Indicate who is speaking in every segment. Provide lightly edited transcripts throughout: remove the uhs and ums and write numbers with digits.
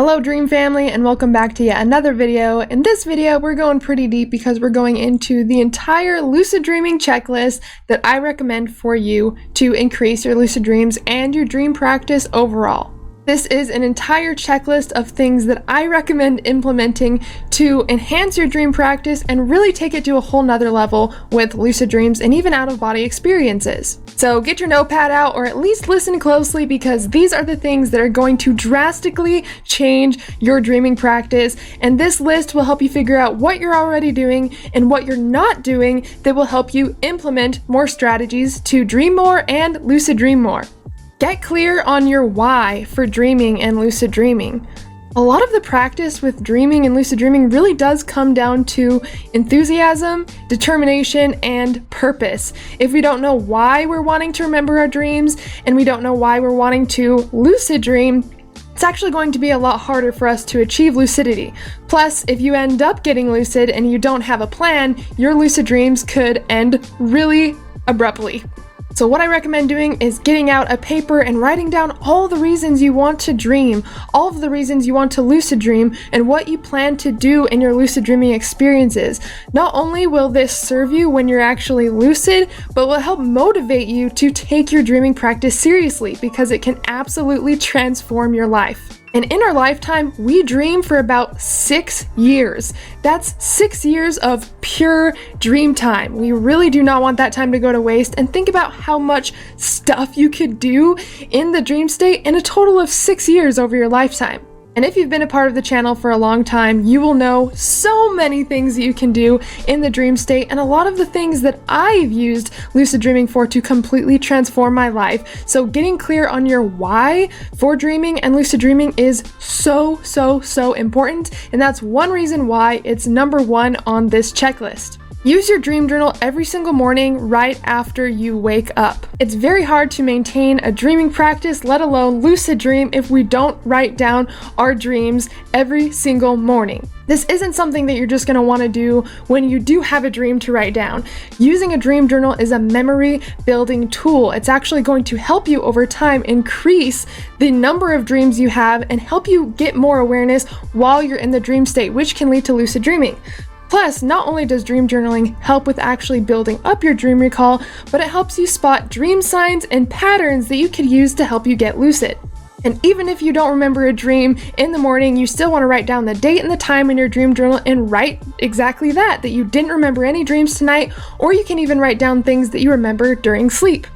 Speaker 1: Hello Dream Family, and welcome back to yet another video. In this video, we're going pretty deep because we're going into the entire lucid dreaming checklist that I recommend for you to increase your lucid dreams and your dream practice overall. This is an entire checklist of things that I recommend implementing to enhance your dream practice and really take it to a whole nother level with lucid dreams and even out-of-body experiences. So get your notepad out, or at least listen closely, because these are the things that are going to drastically change your dreaming practice, and this list will help you figure out what you're already doing and what you're not doing that will help you implement more strategies to dream more and lucid dream more. Get clear on your why for dreaming and lucid dreaming. A lot of the practice with dreaming and lucid dreaming really does come down to enthusiasm, determination, and purpose. If we don't know why we're wanting to remember our dreams and we don't know why we're wanting to lucid dream, it's actually going to be a lot harder for us to achieve lucidity. Plus, if you end up getting lucid and you don't have a plan, your lucid dreams could end really abruptly. So what I recommend doing is getting out a paper and writing down all the reasons you want to dream, all of the reasons you want to lucid dream, and what you plan to do in your lucid dreaming experiences. Not only will this serve you when you're actually lucid, but will help motivate you to take your dreaming practice seriously, because it can absolutely transform your life. And in our lifetime, we dream for about 6 years. That's 6 years of pure dream time. We really do not want that time to go to waste. And think about how much stuff you could do in the dream state in a total of 6 years over your lifetime. And if you've been a part of the channel for a long time, you will know so many things that you can do in the dream state, and a lot of the things that I've used lucid dreaming for to completely transform my life. So getting clear on your why for dreaming and lucid dreaming is so important, and that's one reason why it's number one on this checklist. Use your dream journal every single morning right after you wake up. It's very hard to maintain a dreaming practice, let alone lucid dream, if we don't write down our dreams every single morning. This isn't something that you're just going to want to do when you do have a dream to write down. Using a dream journal is a memory building tool. It's actually going to help you over time increase the number of dreams you have and help you get more awareness while you're in the dream state, which can lead to lucid dreaming. Plus, not only does dream journaling help with actually building up your dream recall, but it helps you spot dream signs and patterns that you could use to help you get lucid. And even if you don't remember a dream in the morning, you still want to write down the date and the time in your dream journal and write exactly that you didn't remember any dreams tonight, or you can even write down things that you remember during sleep.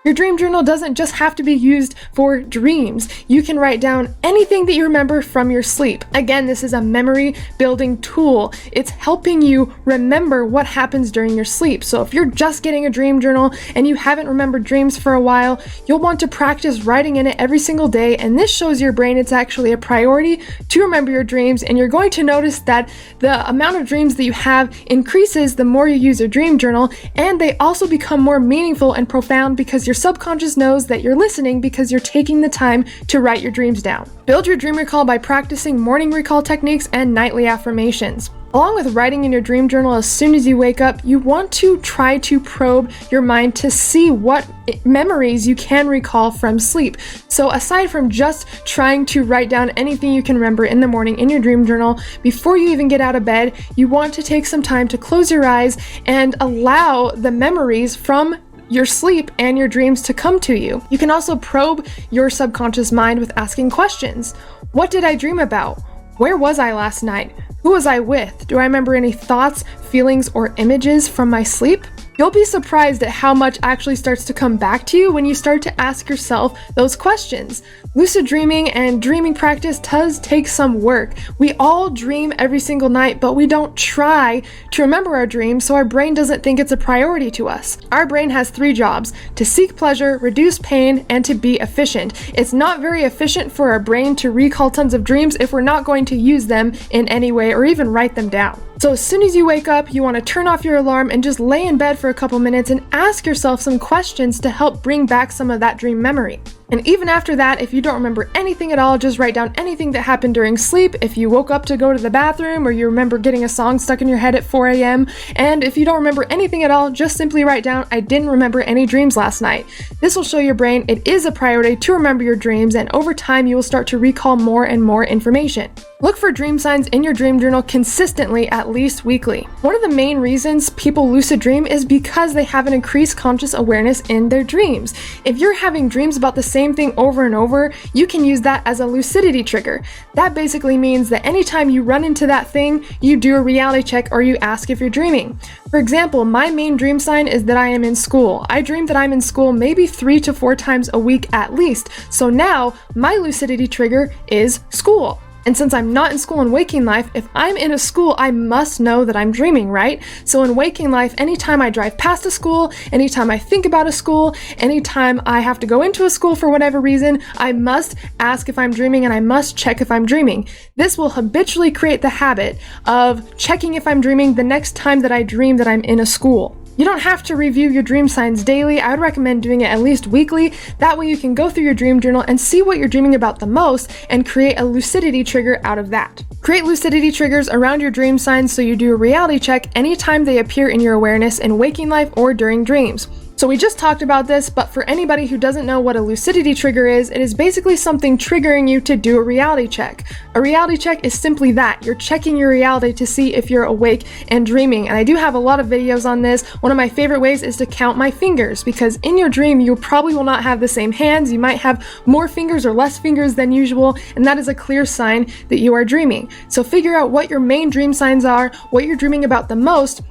Speaker 1: Your dream journal doesn't just have to be used for dreams. You can write down anything that you remember from your sleep. Again, this is a memory building tool. It's helping you remember what happens during your sleep. So if you're just getting a dream journal and you haven't remembered dreams for a while, you'll want to practice writing in it every single day, and this shows your brain it's actually a priority to remember your dreams, and you're going to notice that the amount of dreams that you have increases the more you use your dream journal, and they also become more meaningful and profound because your subconscious knows that you're listening because you're taking the time to write your dreams down. Build your dream recall by practicing morning recall techniques and nightly affirmations. Along with writing in your dream journal as soon as you wake up, you want to try to probe your mind to see what memories you can recall from sleep. So aside from just trying to write down anything you can remember in the morning in your dream journal, before you even get out of bed, you want to take some time to close your eyes and allow the memories from your sleep and your dreams to come to you. You can also probe your subconscious mind with asking questions. What did I dream about? Where was I last night? Who was I with? Do I remember any thoughts, feelings, or images from my sleep? You'll be surprised at how much actually starts to come back to you when you start to ask yourself those questions. Lucid dreaming and dreaming practice does take some work. We all dream every single night, but we don't try to remember our dreams, so our brain doesn't think it's a priority to us. Our brain has 3 jobs: to seek pleasure, reduce pain, and to be efficient. It's not very efficient for our brain to recall tons of dreams if we're not going to use them in any way or even write them down. So as soon as you wake up, you want to turn off your alarm and just lay in bed for a couple minutes and ask yourself some questions to help bring back some of that dream memory. And even after that, if you don't remember anything at all, just write down anything that happened during sleep. If you woke up to go to the bathroom, or you remember getting a song stuck in your head at 4 a.m. And if you don't remember anything at all, just simply write down, I didn't remember any dreams last night. This will show your brain it is a priority to remember your dreams, and over time you will start to recall more and more information. Look for dream signs in your dream journal consistently, at least weekly. One of the main reasons people lucid dream is because they have an increased conscious awareness in their dreams. If you're having dreams about the same thing over and over, you can use that as a lucidity trigger. That basically means that anytime you run into that thing, you do a reality check or you ask if you're dreaming. For example, my main dream sign is that I am in school. I dream that I'm in school maybe 3 to 4 times a week at least. So now my lucidity trigger is school. And since I'm not in school in waking life, if I'm in a school, I must know that I'm dreaming, right? So in waking life, anytime I drive past a school, anytime I think about a school, anytime I have to go into a school for whatever reason, I must ask if I'm dreaming and I must check if I'm dreaming. This will habitually create the habit of checking if I'm dreaming the next time that I dream that I'm in a school. You don't have to review your dream signs daily. I would recommend doing it at least weekly. That way you can go through your dream journal and see what you're dreaming about the most and create a lucidity trigger out of that. Create lucidity triggers around your dream signs so you do a reality check anytime they appear in your awareness in waking life or during dreams. So we just talked about this, but for anybody who doesn't know what a lucidity trigger is, it is basically something triggering you to do a reality check. A reality check is simply that. You're checking your reality to see if you're awake and dreaming. And I do have a lot of videos on this. One of my favorite ways is to count my fingers, because in your dream, you probably will not have the same hands. You might have more fingers or less fingers than usual, and that is a clear sign that you are dreaming. So figure out what your main dream signs are, what you're dreaming about the most,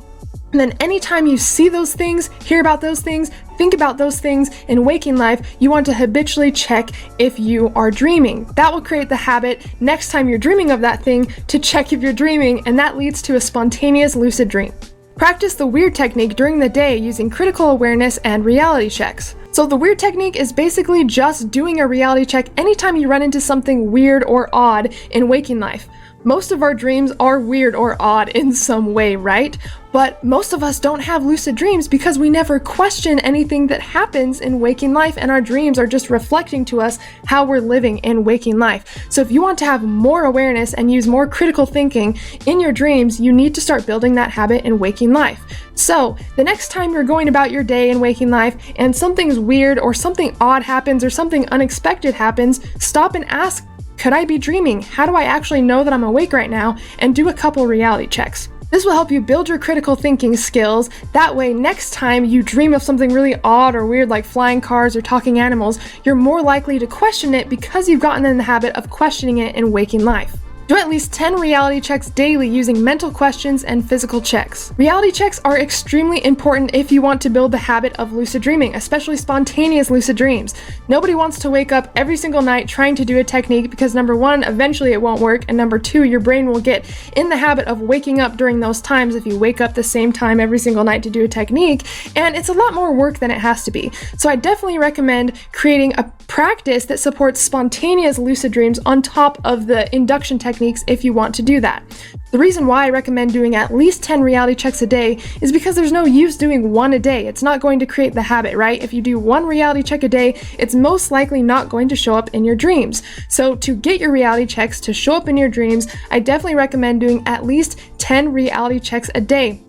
Speaker 1: and then anytime you see those things, hear about those things, think about those things in waking life, you want to habitually check if you are dreaming. That will create the habit next time you're dreaming of that thing to check if you're dreaming, and that leads to a spontaneous lucid dream. Practice the weird technique during the day using critical awareness and reality checks. So the weird technique is basically just doing a reality check anytime you run into something weird or odd in waking life. Most of our dreams are weird or odd in some way, right? But most of us don't have lucid dreams because we never question anything that happens in waking life, and our dreams are just reflecting to us how we're living in waking life. So if you want to have more awareness and use more critical thinking in your dreams, you need to start building that habit in waking life. So the next time you're going about your day in waking life and something's weird or something odd happens or something unexpected happens, stop and ask, could I be dreaming? How do I actually know that I'm awake right now? And do a couple reality checks. This will help you build your critical thinking skills. That way, next time you dream of something really odd or weird like flying cars or talking animals, you're more likely to question it because you've gotten in the habit of questioning it in waking life. Do at least 10 reality checks daily using mental questions and physical checks. Reality checks are extremely important if you want to build the habit of lucid dreaming, especially spontaneous lucid dreams. Nobody wants to wake up every single night trying to do a technique because number one, eventually it won't work, and number two, your brain will get in the habit of waking up during those times if you wake up the same time every single night to do a technique, and it's a lot more work than it has to be. So I definitely recommend creating a practice that supports spontaneous lucid dreams on top of the induction techniques if you want to do that. The reason why I recommend doing at least 10 reality checks a day is because there's no use doing one a day. It's not going to create the habit, right? If you do one reality check a day, it's most likely not going to show up in your dreams. So to get your reality checks to show up in your dreams, I definitely recommend doing at least 10 reality checks a day,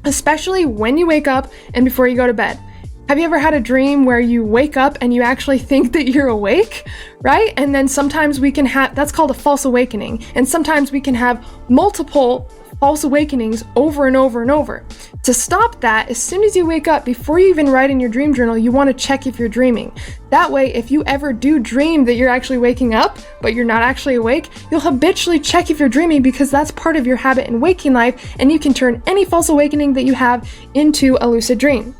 Speaker 1: especially when you wake up and before you go to bed. Have you ever had a dream where you wake up and you actually think that you're awake, right? And then sometimes we can have, that's called a false awakening. And sometimes we can have multiple false awakenings over and over and over. To stop that, as soon as you wake up, before you even write in your dream journal, you want to check if you're dreaming. That way, if you ever do dream that you're actually waking up, but you're not actually awake, you'll habitually check if you're dreaming because that's part of your habit in waking life, and you can turn any false awakening that you have into a lucid dream.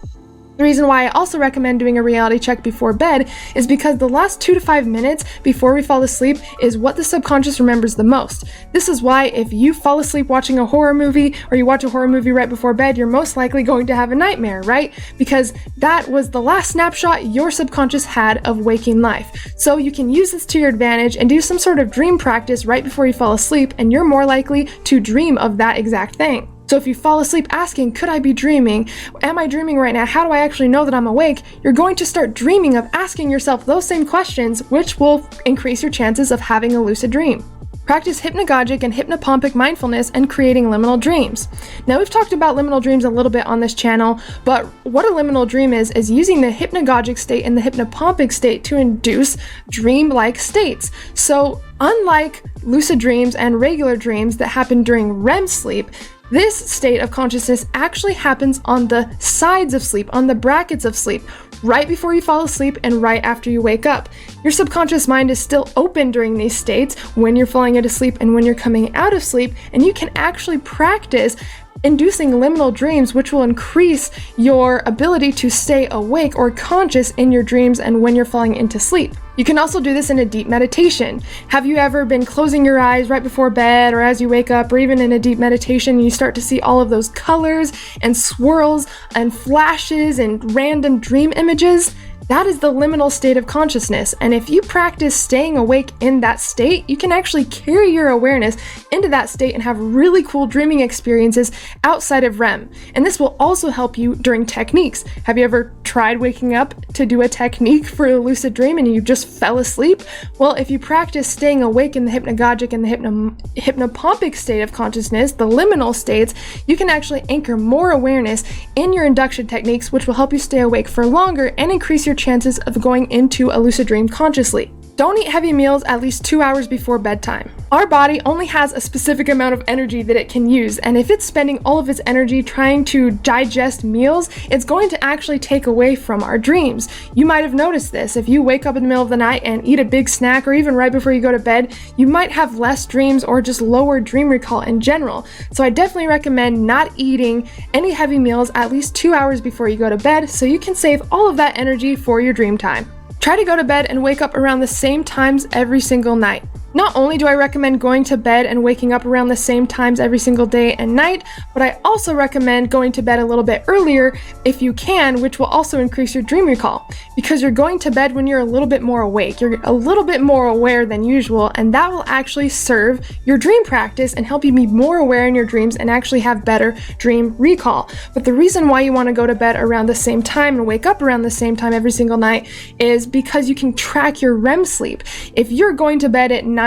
Speaker 1: The reason why I also recommend doing a reality check before bed is because the last 2 to 5 minutes before we fall asleep is what the subconscious remembers the most. This is why if you fall asleep watching a horror movie or you watch a horror movie right before bed, you're most likely going to have a nightmare, right? Because that was the last snapshot your subconscious had of waking life. So you can use this to your advantage and do some sort of dream practice right before you fall asleep, and you're more likely to dream of that exact thing. So if you fall asleep asking, could I be dreaming? Am I dreaming right now? How do I actually know that I'm awake? You're going to start dreaming of asking yourself those same questions, which will increase your chances of having a lucid dream. Practice hypnagogic and hypnopomic mindfulness and creating liminal dreams. Now, we've talked about liminal dreams a little bit on this channel, but what a liminal dream is using the hypnagogic state and the hypnopomic state to induce dream-like states. So unlike lucid dreams and regular dreams that happen during REM sleep, this state of consciousness actually happens on the sides of sleep, on the brackets of sleep, right before you fall asleep and right after you wake up. Your subconscious mind is still open during these states when you're falling into sleep and when you're coming out of sleep, and you can actually practice inducing liminal dreams, which will increase your ability to stay awake or conscious in your dreams and when you're falling into sleep. You can also do this in a deep meditation. Have you ever been closing your eyes right before bed or as you wake up, or even in a deep meditation, and you start to see all of those colors and swirls and flashes and random dream images? That is the liminal state of consciousness, and if you practice staying awake in that state, you can actually carry your awareness into that state and have really cool dreaming experiences outside of REM. And this will also help you during techniques. Have you ever tried waking up to do a technique for a lucid dream and you just fell asleep? Well, if you practice staying awake in the hypnagogic and the hypnopomic state of consciousness, the liminal states, you can actually anchor more awareness in your induction techniques, which will help you stay awake for longer and increase your chances of going into a lucid dream consciously. Don't eat heavy meals at least 2 hours before bedtime. Our body only has a specific amount of energy that it can use, and if it's spending all of its energy trying to digest meals, it's going to actually take away from our dreams. You might have noticed this. If you wake up in the middle of the night and eat a big snack, or even right before you go to bed, you might have less dreams or just lower dream recall in general. So I definitely recommend not eating any heavy meals at least 2 hours before you go to bed so you can save all of that energy for your dream time. Try to go to bed and wake up around the same times every single night. Not only do I recommend going to bed and waking up around the same times every single day and night, but I also recommend going to bed a little bit earlier if you can, which will also increase your dream recall, because you're going to bed when you're a little bit more awake. You're a little bit more aware than usual, and that will actually serve your dream practice and help you be more aware in your dreams and actually have better dream recall. But the reason why you want to go to bed around the same time and wake up around the same time every single night is because you can track your REM sleep. If you're going to bed at 9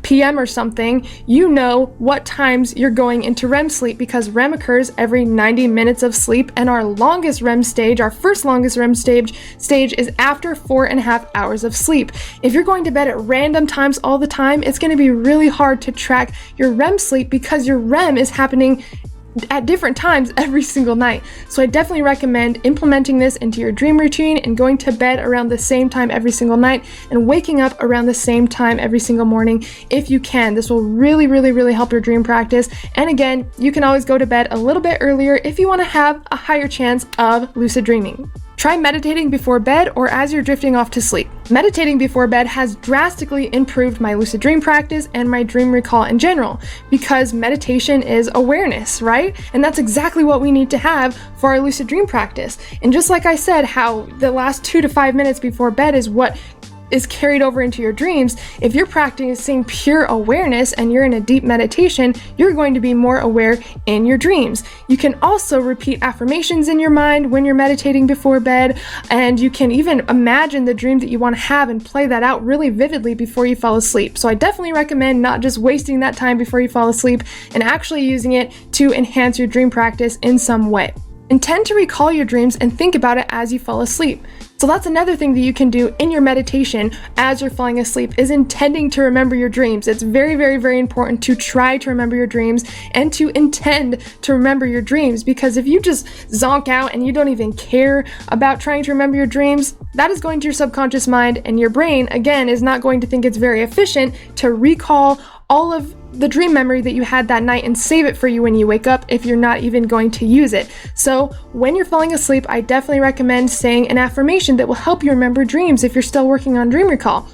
Speaker 1: p.m. or something, you know what times you're going into REM sleep, because REM occurs every 90 minutes of sleep, and our longest REM stage, our first longest REM stage is after 4.5 hours of sleep. If you're going to bed at random times all the time, it's going to be really hard to track your REM sleep because your REM is happening at different times every single night. So I definitely recommend implementing this into your dream routine and going to bed around the same time every single night and waking up around the same time every single morning if you can. This will really help your dream practice. And again, you can always go to bed a little bit earlier if you want to have a higher chance of lucid dreaming. Try meditating before bed or as you're drifting off to sleep. Meditating before bed has drastically improved my lucid dream practice and my dream recall in general, because meditation is awareness, right? And that's exactly what we need to have for our lucid dream practice. And just like I said, how the last 2 to 5 minutes before bed is what is carried over into your dreams, if you're practicing pure awareness and you're in a deep meditation, you're going to be more aware in your dreams. You can also repeat affirmations in your mind when you're meditating before bed, and you can even imagine the dream that you want to have and play that out really vividly before you fall asleep. So I definitely recommend not just wasting that time before you fall asleep and actually using it to enhance your dream practice in some way. Intend to recall your dreams and think about it as you fall asleep. So that's another thing that you can do in your meditation as you're falling asleep, is intending to remember your dreams. It's very important to try to remember your dreams and to intend to remember your dreams, because if you just zonk out and you don't even care about trying to remember your dreams, that is going to your subconscious mind, and your brain, again, is not going to think it's very efficient to recall all of the dream memory that you had that night and save it for you when you wake up if you're not even going to use it. So when you're falling asleep, I definitely recommend saying an affirmation that will help you remember dreams if you're still working on dream recall.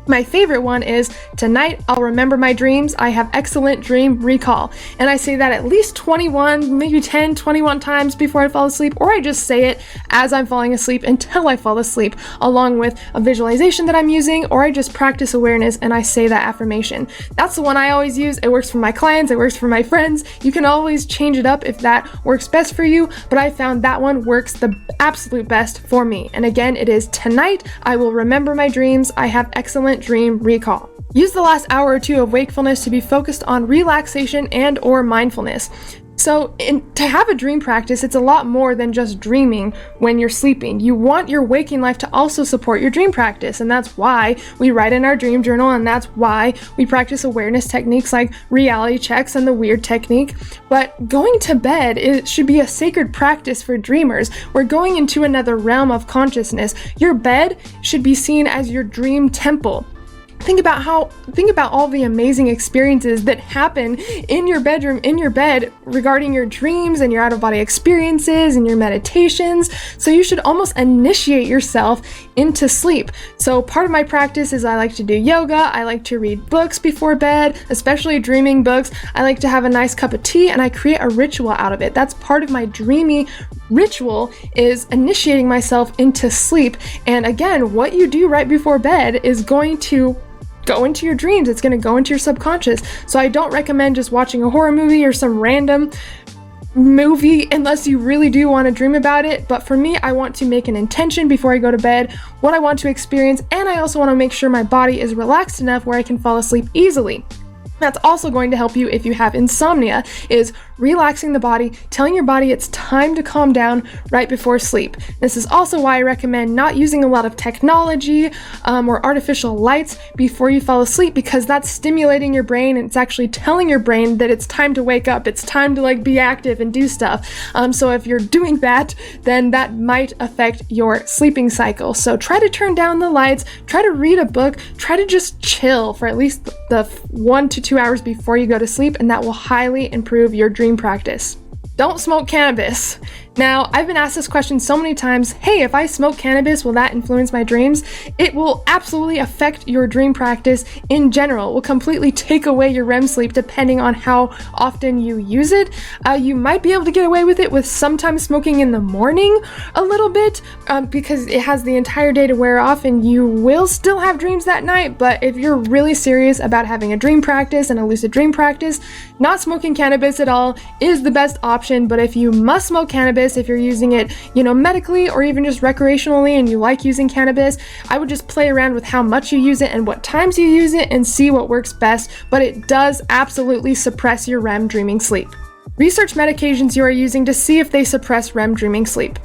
Speaker 1: My favorite one is, tonight I'll remember my dreams, I have excellent dream recall. And I say that at least 21, maybe 10, 21 times before I fall asleep, or I just say it as I'm falling asleep until I fall asleep, along with a visualization that I'm using, or I just practice awareness and I say that affirmation. That's the one I always use. It works for my clients, it works for my friends. You can always change it up if that works best for you, but I found that one works the absolute best for me. And again, it is, tonight I will remember my dreams, I have excellent dream recall. Use the last hour or two of wakefulness to be focused on relaxation and or mindfulness. So to have a dream practice, it's a lot more than just dreaming when you're sleeping. You want your waking life to also support your dream practice, and that's why we write in our dream journal, and that's why we practice awareness techniques like reality checks and the weird technique. But going to bed, it should be a sacred practice for dreamers. We're going into another realm of consciousness. Your bed should be seen as your dream temple. Think about all the amazing experiences that happen in your bedroom, in your bed, regarding your dreams and your out-of-body experiences and your meditations. So you should almost initiate yourself into sleep. So part of my practice is I like to do yoga, I like to read books before bed, especially dreaming books. I like to have a nice cup of tea, and I create a ritual out of it. That's part of my dreamy ritual, is initiating myself into sleep. And again, what you do right before bed is going to go into your dreams. It's going to go into your subconscious. So I don't recommend just watching a horror movie or some random movie unless you really do want to dream about it. But for me, I want to make an intention before I go to bed, what I want to experience, and I also want to make sure my body is relaxed enough where I can fall asleep easily. That's also going to help you if you have insomnia, is relaxing the body, telling your body it's time to calm down right before sleep. This is also why I recommend not using a lot of technology or artificial lights before you fall asleep, because that's stimulating your brain, and it's actually telling your brain that it's time to wake up, it's time to be active and do stuff. So if you're doing that, then that might affect your sleeping cycle. So try to turn down the lights, try to read a book, try to just chill for at least the 1 to 2 hours before you go to sleep, and that will highly improve your dream practice. Don't smoke cannabis. Now, I've been asked this question so many times, hey, if I smoke cannabis, will that influence my dreams? It will absolutely affect your dream practice in general. It will completely take away your REM sleep depending on how often you use it. You might be able to get away with it with sometimes smoking in the morning a little bit because it has the entire day to wear off and you will still have dreams that night. But if you're really serious about having a dream practice and a lucid dream practice, not smoking cannabis at all is the best option. But if you must smoke cannabis, if you're using it, medically or even just recreationally and you like using cannabis, I would just play around with how much you use it and what times you use it and see what works best, but it does absolutely suppress your REM dreaming sleep. Research medications you are using to see if they suppress REM dreaming sleep.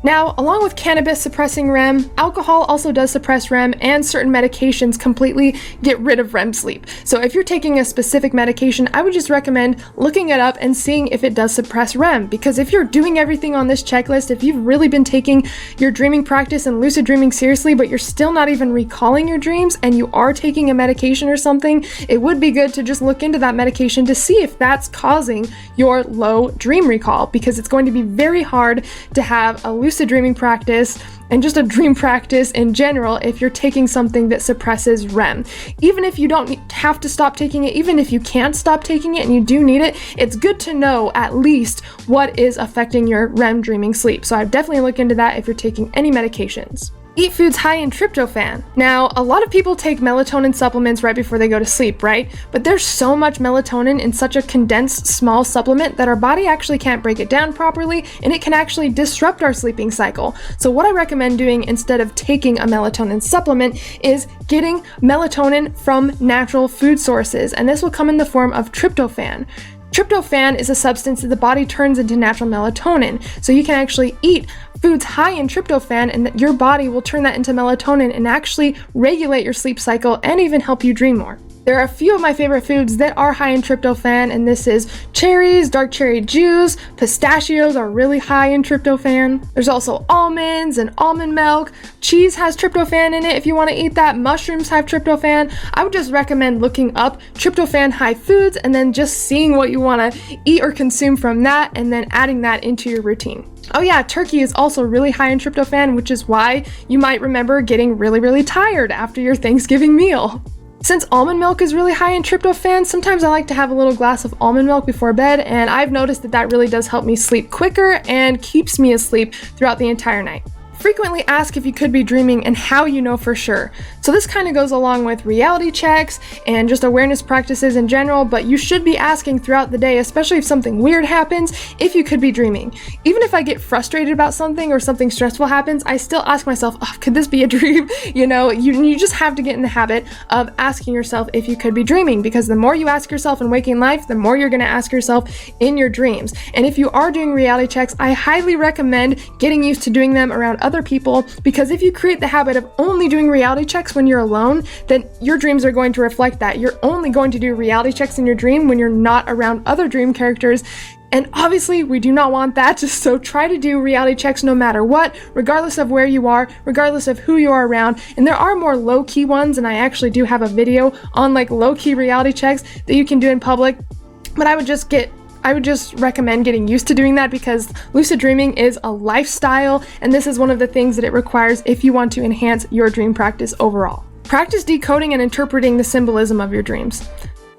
Speaker 1: Now, along with cannabis suppressing REM, alcohol also does suppress REM, and certain medications completely get rid of REM sleep. So if you're taking a specific medication, I would just recommend looking it up and seeing if it does suppress REM. Because if you're doing everything on this checklist, if you've really been taking your dreaming practice and lucid dreaming seriously, but you're still not even recalling your dreams and you are taking a medication or something, it would be good to just look into that medication to see if that's causing your low dream recall, because it's going to be very hard to have a lucid dreaming practice and just a dream practice in general if you're taking something that suppresses REM. Even if you don't have to stop taking it, even if you can't stop taking it and you do need it, it's good to know at least what is affecting your REM dreaming sleep. So I'd definitely look into that if you're taking any medications. Eat foods high in tryptophan. Now, a lot of people take melatonin supplements right before they go to sleep, right? But there's so much melatonin in such a condensed small supplement that our body actually can't break it down properly, and it can actually disrupt our sleeping cycle. So what I recommend doing instead of taking a melatonin supplement is getting melatonin from natural food sources, and this will come in the form of tryptophan. Tryptophan is a substance that the body turns into natural melatonin. So you can actually eat foods high in tryptophan and your body will turn that into melatonin and actually regulate your sleep cycle and even help you dream more. There are a few of my favorite foods that are high in tryptophan, and this is cherries, dark cherry juice, pistachios are really high in tryptophan. There's also almonds and almond milk. Cheese has tryptophan in it if you want to eat that. Mushrooms have tryptophan. I would just recommend looking up tryptophan high foods and then just seeing what you want to eat or consume from that and then adding that into your routine. Oh yeah, turkey is also really high in tryptophan, which is why you might remember getting really tired after your Thanksgiving meal. Since almond milk is really high in tryptophan, sometimes I like to have a little glass of almond milk before bed, and I've noticed that really does help me sleep quicker and keeps me asleep throughout the entire night. Frequently ask if you could be dreaming and how you know for sure. So this kind of goes along with reality checks and just awareness practices in general, but you should be asking throughout the day, especially if something weird happens, if you could be dreaming. Even if I get frustrated about something or something stressful happens, I still ask myself, oh, could this be a dream? You know, you just have to get in the habit of asking yourself if you could be dreaming, because the more you ask yourself in waking life, the more you're going to ask yourself in your dreams. And if you are doing reality checks, I highly recommend getting used to doing them around other people, because if you create the habit of only doing reality checks when you're alone, then your dreams are going to reflect that. You're only going to do reality checks in your dream when you're not around other dream characters. And obviously we do not want that, so try to do reality checks no matter what, regardless of where you are, regardless of who you are around. And there are more low-key ones, and I actually do have a video on like low-key reality checks that you can do in public, but I would just recommend getting used to doing that, because lucid dreaming is a lifestyle, and this is one of the things that it requires if you want to enhance your dream practice overall. Practice decoding and interpreting the symbolism of your dreams.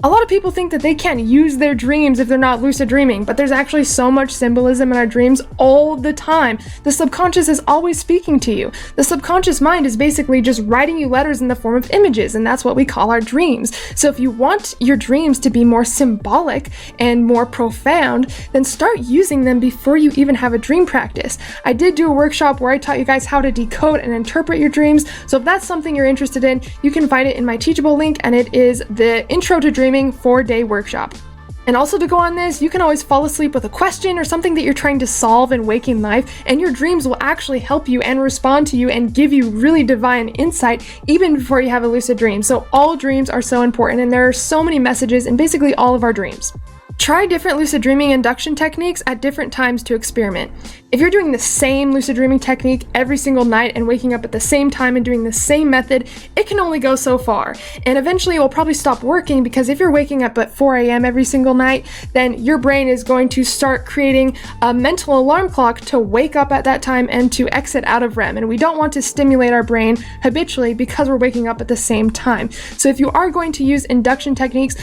Speaker 1: A lot of people think that they can't use their dreams if they're not lucid dreaming, but there's actually so much symbolism in our dreams all the time. The subconscious is always speaking to you. The subconscious mind is basically just writing you letters in the form of images, and that's what we call our dreams. So if you want your dreams to be more symbolic and more profound, then start using them before you even have a dream practice. I did do a workshop where I taught you guys how to decode and interpret your dreams, so if that's something you're interested in, you can find it in my Teachable link, and it is the Intro to Dreaming 4-day workshop. And also, to go on this, you can always fall asleep with a question or something that you're trying to solve in waking life, and your dreams will actually help you and respond to you and give you really divine insight even before you have a lucid dream. So all dreams are so important, and there are so many messages in basically all of our dreams. Try different lucid dreaming induction techniques at different times to experiment. If you're doing the same lucid dreaming technique every single night and waking up at the same time and doing the same method, it can only go so far. And eventually it will probably stop working, because if you're waking up at 4 a.m. every single night, then your brain is going to start creating a mental alarm clock to wake up at that time and to exit out of REM. And we don't want to stimulate our brain habitually because we're waking up at the same time. So if you are going to use induction techniques,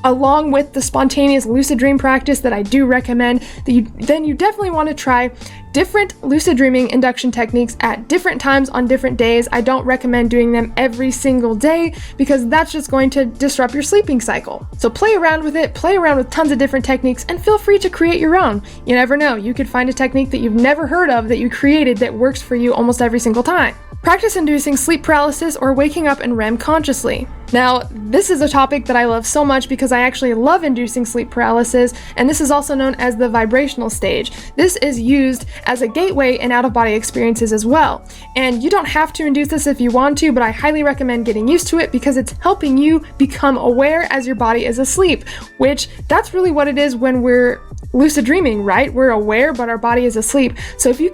Speaker 1: along with the spontaneous lucid dream practice that I do recommend, then you definitely want to try different lucid dreaming induction techniques at different times on different days. I don't recommend doing them every single day, because that's just going to disrupt your sleeping cycle. So play around with it, play around with tons of different techniques, and feel free to create your own. You never know, you could find a technique that you've never heard of that you created that works for you almost every single time. Practice inducing sleep paralysis or waking up in REM consciously. Now, this is a topic that I love so much because I actually love inducing sleep paralysis, and this is also known as the vibrational stage. This is used as a gateway in out-of-body experiences as well. And you don't have to induce this if you want to, but I highly recommend getting used to it, because it's helping you become aware as your body is asleep, which that's really what it is when we're lucid dreaming, right? We're aware, but our body is asleep. So if you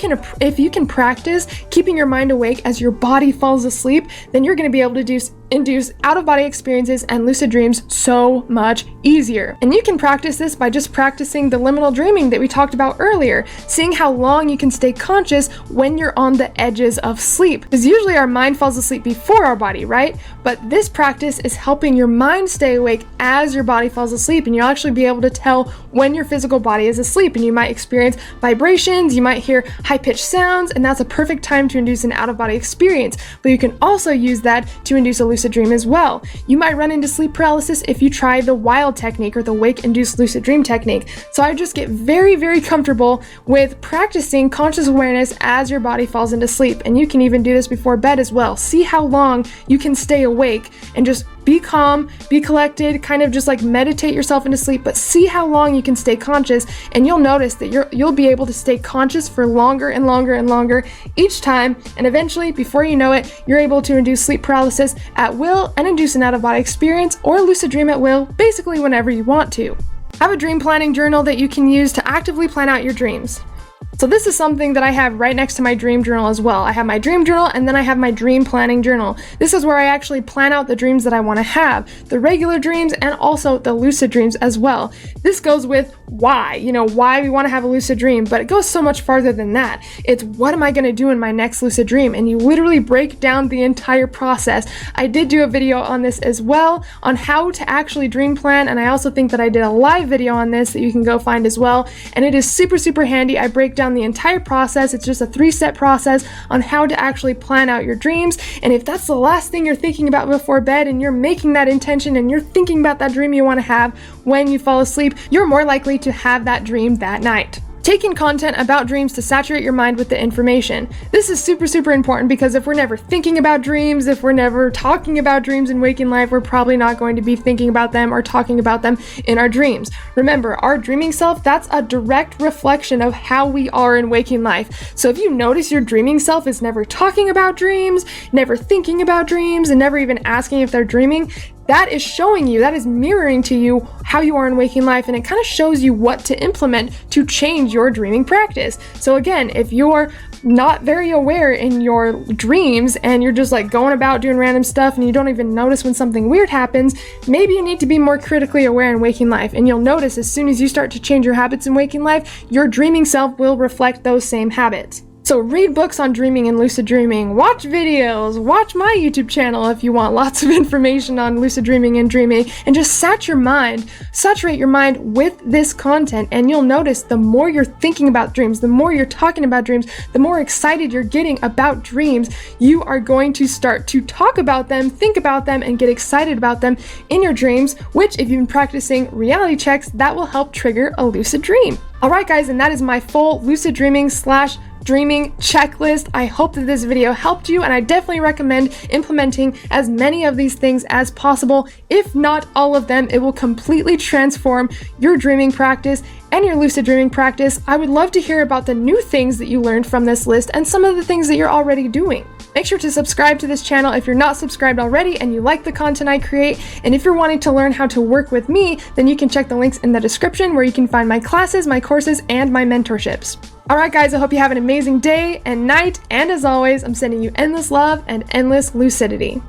Speaker 1: can practice keeping your mind awake as your body falls asleep, then you're going to be able to induce out-of-body experiences and lucid dreams so much easier. And you can practice this by just practicing the liminal dreaming that we talked about earlier, seeing how long you can stay conscious when you're on the edges of sleep. Because usually our mind falls asleep before our body, right? But this practice is helping your mind stay awake as your body falls asleep, and you'll actually be able to tell when your physical body is asleep, and you might experience vibrations, you might hear high-pitched sounds, and that's a perfect time to induce an out-of-body experience. But you can also use that to induce a lucid dream as well. You might run into sleep paralysis if you try the wild technique or the wake-induced lucid dream technique. So I just get very, very comfortable with practicing conscious awareness as your body falls into sleep. And you can even do this before bed as well. See how long you can stay awake and just be calm, be collected, kind of just like meditate yourself into sleep, but see how long you can stay conscious, and you'll notice that you'll be able to stay conscious for longer and longer and longer each time, and eventually, before you know it, you're able to induce sleep paralysis at will and induce an out-of-body experience or lucid dream at will, basically whenever you want to. Have a dream planning journal that you can use to actively plan out your dreams. So this is something that I have right next to my dream journal as well. I have my dream journal and then I have my dream planning journal. This is where I actually plan out the dreams that I want to have, the regular dreams and also the lucid dreams as well. This goes with why we want to have a lucid dream, but it goes so much farther than that. It's what am I going to do in my next lucid dream? And you literally break down the entire process. I did do a video on this as well, on how to actually dream plan, and I also think that I did a live video on this that you can go find as well, and it is super, super handy. I break down the entire process. It's just a 3-step process on how to actually plan out your dreams, and if that's the last thing you're thinking about before bed and you're making that intention and you're thinking about that dream you want to have when you fall asleep, you're more likely to have that dream that night. Take in content about dreams to saturate your mind with the information. This is super, super important because if we're never thinking about dreams, if we're never talking about dreams in waking life, we're probably not going to be thinking about them or talking about them in our dreams. Remember, our dreaming self, that's a direct reflection of how we are in waking life. So if you notice your dreaming self is never talking about dreams, never thinking about dreams, and never even asking if they're dreaming, that is showing you, that is mirroring to you how you are in waking life, and it kind of shows you what to implement to change your dreaming practice. So again, if you're not very aware in your dreams and you're just like going about doing random stuff and you don't even notice when something weird happens, maybe you need to be more critically aware in waking life, and you'll notice as soon as you start to change your habits in waking life, your dreaming self will reflect those same habits. So read books on dreaming and lucid dreaming, watch videos, watch my YouTube channel if you want lots of information on lucid dreaming and dreaming, and just saturate your mind with this content, and you'll notice the more you're thinking about dreams, the more you're talking about dreams, the more excited you're getting about dreams, you are going to start to talk about them, think about them, and get excited about them in your dreams, which if you've been practicing reality checks, that will help trigger a lucid dream. Alright guys, and that is my full lucid dreaming / dreaming checklist. I hope that this video helped you, and I definitely recommend implementing as many of these things as possible. If not all of them, it will completely transform your dreaming practice and your lucid dreaming practice. I would love to hear about the new things that you learned from this list and some of the things that you're already doing. Make sure to subscribe to this channel if you're not subscribed already and you like the content I create. And if you're wanting to learn how to work with me, then you can check the links in the description where you can find my classes, my courses, and my mentorships. Alright guys, I hope you have an amazing day and night, and as always, I'm sending you endless love and endless lucidity.